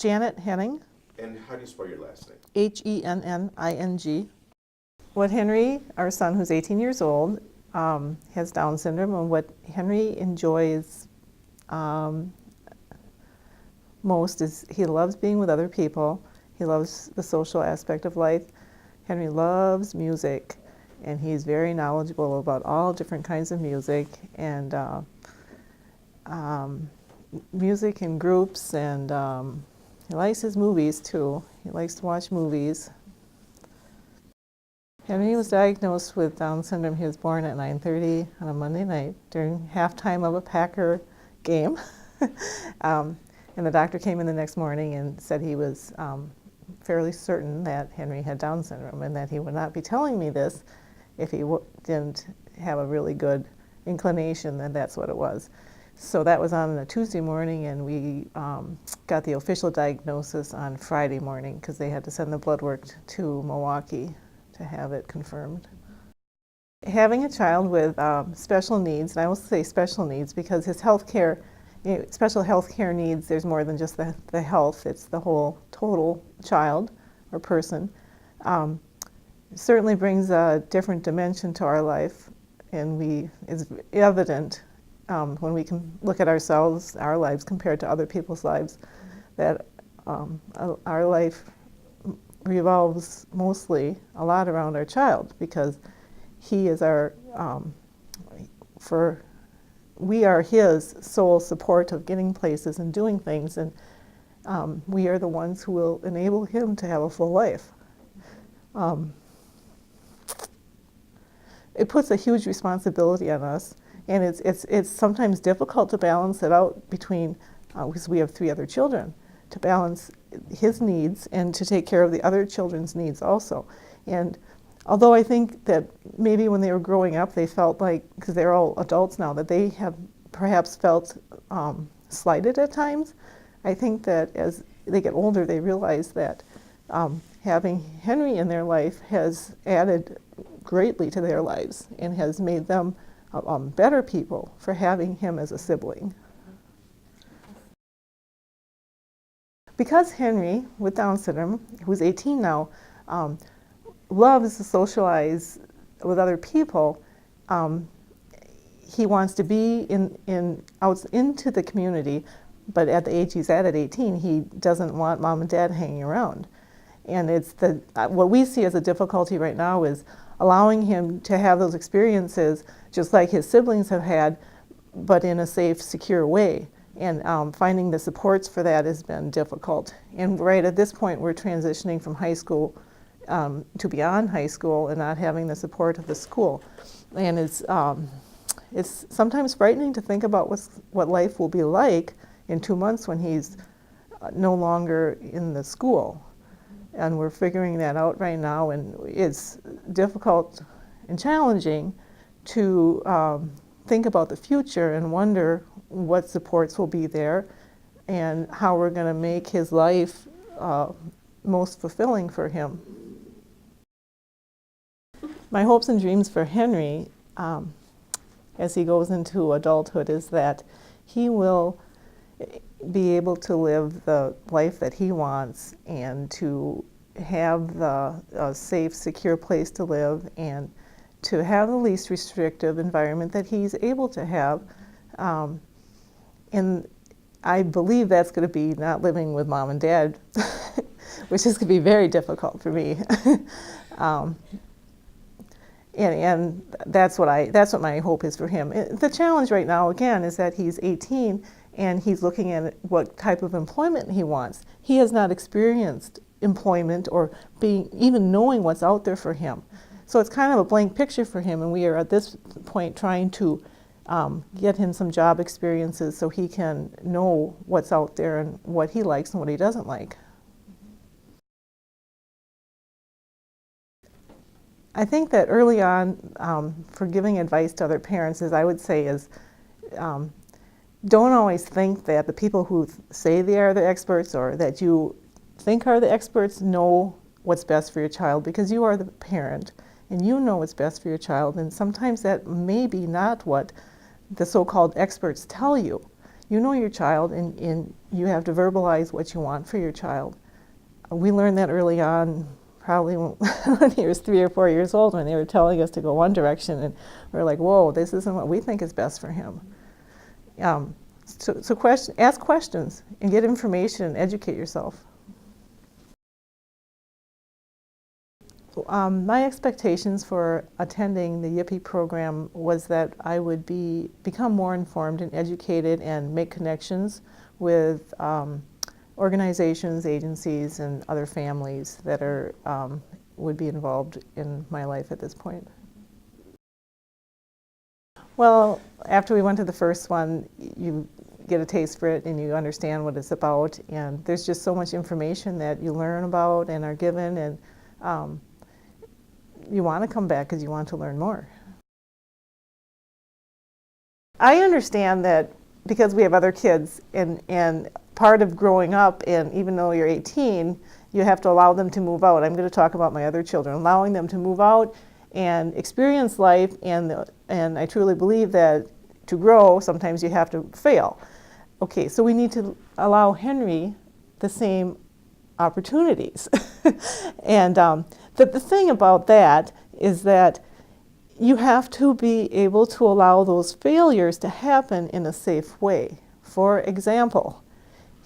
Janet Henning. And how do you spell your last name? Henning. What Henry, our son who's 18 years old, has Down syndrome, and what Henry enjoys most is he loves being with other people. He loves the social aspect of life. Henry loves music, and he's very knowledgeable about all different kinds of music, and music in groups, and he likes his movies too. He likes to watch movies. Henry was diagnosed with Down syndrome. He was born at 9:30 on a Monday night during halftime of a Packer game. And the doctor came in the next morning and said he was fairly certain that Henry had Down syndrome, and that he would not be telling me this if he didn't have a really good inclination that that's what it was. So that was on a Tuesday morning, and we got the official diagnosis on Friday morning because they had to send the blood work to Milwaukee to have it confirmed. Having a child with special needs, and I will say special needs because his health care, special health care needs, there's more than just the health, it's the whole total child or person. Certainly brings a different dimension to our life, and it's evident when we can look at ourselves, our lives compared to other people's lives, that our life revolves mostly a lot around our child, because he is we are his sole support of getting places and doing things, and we are the ones who will enable him to have a full life. It puts a huge responsibility on us, and it's sometimes difficult to balance it out between, because we have 3 other children, to balance his needs and to take care of the other children's needs also. And although I think that maybe when they were growing up they felt like, because they're all adults now, that they have perhaps felt slighted at times, I think that as they get older they realize that having Henry in their life has added greatly to their lives and has made them better people for having him as a sibling. Because Henry, with Down syndrome, who's 18 now, loves to socialize with other people, he wants to be out into the community, but at the age he's at 18, he doesn't want mom and dad hanging around. And it's what we see as a difficulty right now is allowing him to have those experiences just like his siblings have had, but in a safe, secure way. And finding the supports for that has been difficult. And right at this point, we're transitioning from high school to beyond high school and not having the support of the school. And it's sometimes frightening to think about what life will be like in 2 months when he's no longer in the school. And we're figuring that out right now, and it's difficult and challenging to think about the future and wonder what supports will be there and how we're going to make his life most fulfilling for him. My hopes and dreams for Henry as he goes into adulthood is that he will be able to live the life that he wants and to have a safe, secure place to live and to have the least restrictive environment that he's able to have. And I believe that's going to be not living with mom and dad, which is going to be very difficult for me. And that's what my hope is for him. The challenge right now, again, is that he's 18 and he's looking at what type of employment he wants. He has not experienced employment or even knowing what's out there for him. So it's kind of a blank picture for him, and we are at this point trying to get him some job experiences so he can know what's out there and what he likes and what he doesn't like. I think that early on, for giving advice to other parents, I would say is don't always think that the people who say they are the experts or that you think are the experts know what's best for your child, because you are the parent and you know what's best for your child, and sometimes that may be not what the so-called experts tell you. you know your child, and you have to verbalize what you want for your child. We learned that early on, probably when he was 3 or 4 years old, when they were telling us to go one direction, and we were like, whoa, this isn't what we think is best for him. Ask questions and get information and educate yourself. My expectations for attending the YIPI program was that I would become more informed and educated and make connections with organizations, agencies, and other families that would be involved in my life at this point. Well, after we went to the first one, you get a taste for it and you understand what it's about, and there's just so much information that you learn about and are given, and you want to come back because you want to learn more. I understand that because we have other kids, and part of growing up, and even though you're 18, you have to allow them to move out. I'm going to talk about my other children, allowing them to move out and experience life, and I truly believe that to grow, sometimes you have to fail. Okay, so we need to allow Henry the same opportunities. And the thing about that is that you have to be able to allow those failures to happen in a safe way. For example,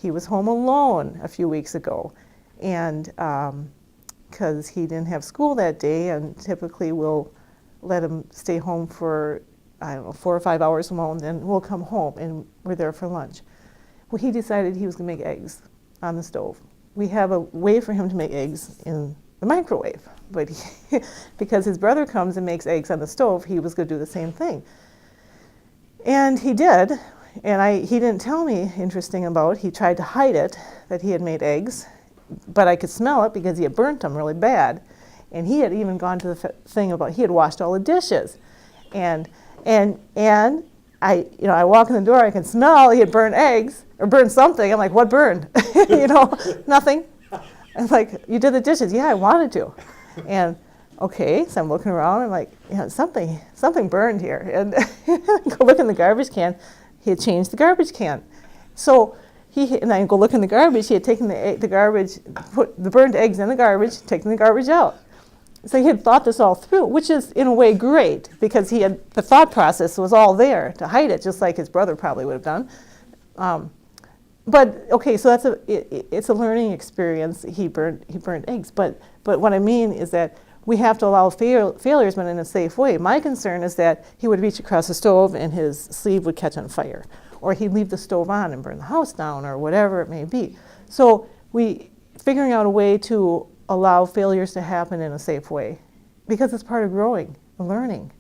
he was home alone a few weeks ago, and because he didn't have school that day, and typically we'll let him stay home for, I don't know, 4 or 5 hours alone, then we'll come home and we're there for lunch. Well, he decided he was going to make eggs on the stove. We have a way for him to make eggs in the microwave, but because his brother comes and makes eggs on the stove, he was going to do the same thing. And he did, and he didn't tell me interesting about, he tried to hide it, that he had made eggs, but I could smell it because he had burnt them really bad. And he had even gone to the thing about, he had washed all the dishes. And I walk in the door, I can smell he had burned eggs, or burned something. I'm like, what burned? Nothing. I'm like, you did the dishes? Yeah, I wanted to. And okay, so I'm looking around, I'm like, something burned here. And go look in the garbage can, he had changed the garbage can. So and I go look in the garbage, he had taken the garbage, put the burned eggs in the garbage, taken the garbage out. So he had thought this all through, which is in a way great, because the thought process was all there to hide it, just like his brother probably would have done. But okay, so it's a learning experience. He burned eggs, but what I mean is that we have to allow failures, but in a safe way. My concern is that he would reach across the stove and his sleeve would catch on fire, or he'd leave the stove on and burn the house down, or whatever it may be. So figuring out a way to allow failures to happen in a safe way, because it's part of growing and learning.